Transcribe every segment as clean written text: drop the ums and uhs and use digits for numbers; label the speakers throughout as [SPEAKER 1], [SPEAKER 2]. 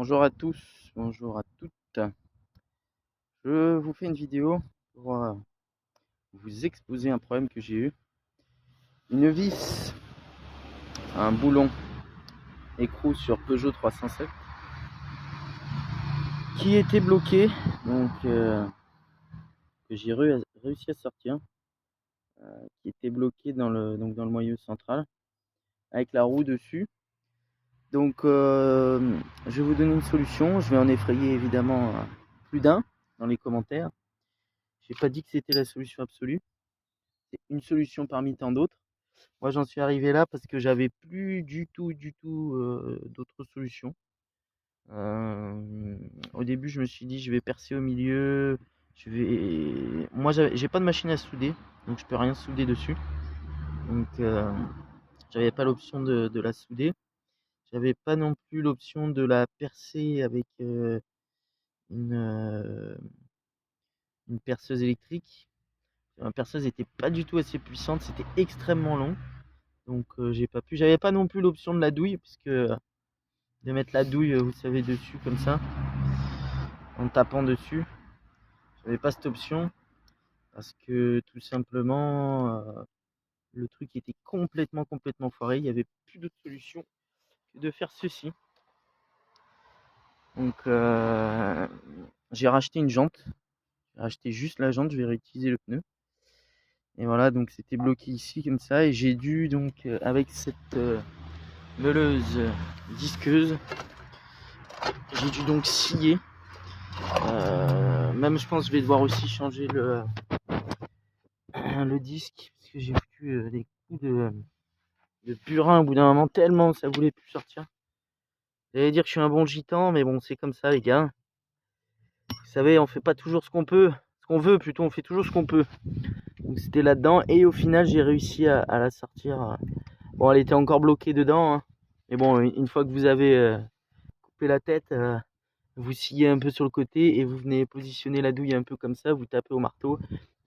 [SPEAKER 1] Bonjour à tous, bonjour à toutes. Je vous fais une vidéo pour vous exposer un problème que j'ai eu. Une vis, un boulon écrou sur Peugeot 307 qui était bloqué, donc que j'ai réussi à sortir, qui était bloqué dans le moyeu central avec la roue dessus. Donc je vais vous donner une solution. Je vais en effrayer évidemment plus d'un dans les commentaires. J'ai pas dit que c'était la solution absolue. C'est une solution parmi tant d'autres. Moi, j'en suis arrivé là parce que j'avais plus du tout d'autres solutions. Au début, je me suis dit, je vais percer au milieu. Moi, j'ai pas de machine à souder, donc je peux rien souder dessus. Donc, j'avais pas l'option de la souder. J'avais pas non plus l'option de la percer avec une, euh, une perceuse électrique. Ma perceuse était pas du tout assez puissante, c'était extrêmement long. Donc j'ai pas pu. J'avais pas non plus l'option de la douille, puisque de mettre la douille, vous savez, dessus comme ça, en tapant dessus. J'avais pas cette option parce que tout simplement le truc était complètement foiré. Il y avait plus d'autre solution que de faire ceci. Donc j'ai racheté une jante. J'ai racheté juste la jante. Je vais réutiliser le pneu. Et voilà, donc c'était bloqué ici comme ça. Et j'ai dû donc avec cette meuleuse disqueuse, j'ai dû donc scier. Même je pense que je vais devoir aussi changer le disque parce que j'ai foutu des coups de purin au bout d'un moment tellement ça voulait plus sortir. J'allais dire que je suis un bon gitan, mais bon, c'est comme ça les gars. Vous savez, on fait pas toujours ce qu'on peut, ce qu'on veut plutôt, on fait toujours ce qu'on peut. Donc c'était là-dedans et au final j'ai réussi à la sortir. Bon, elle était encore bloquée dedans, hein. Mais bon, une fois que vous avez coupé la tête, vous sciez un peu sur le côté et vous venez positionner la douille un peu comme ça, vous tapez au marteau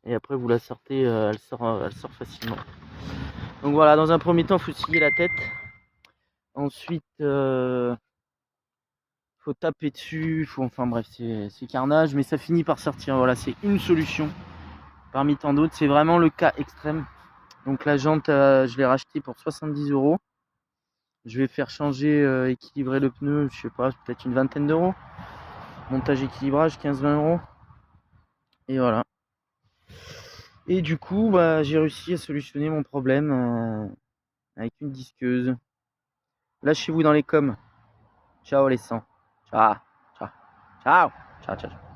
[SPEAKER 1] et après vous la sortez, elle sort facilement. Donc voilà, dans un premier temps, il faut scier la tête. Ensuite, faut taper dessus, enfin bref, c'est carnage, mais ça finit par sortir. Voilà, c'est une solution parmi tant d'autres. C'est vraiment le cas extrême. Donc la jante, je l'ai rachetée pour 70 €. Je vais faire changer, équilibrer le pneu, je sais pas, peut-être une vingtaine d'euros. Montage équilibrage, 15-20 €. Et voilà. Et du coup, bah, j'ai réussi à solutionner mon problème avec une disqueuse. Lâchez-vous dans les coms. Ciao les sangs. Ciao. Ciao. Ciao. Ciao. Ciao.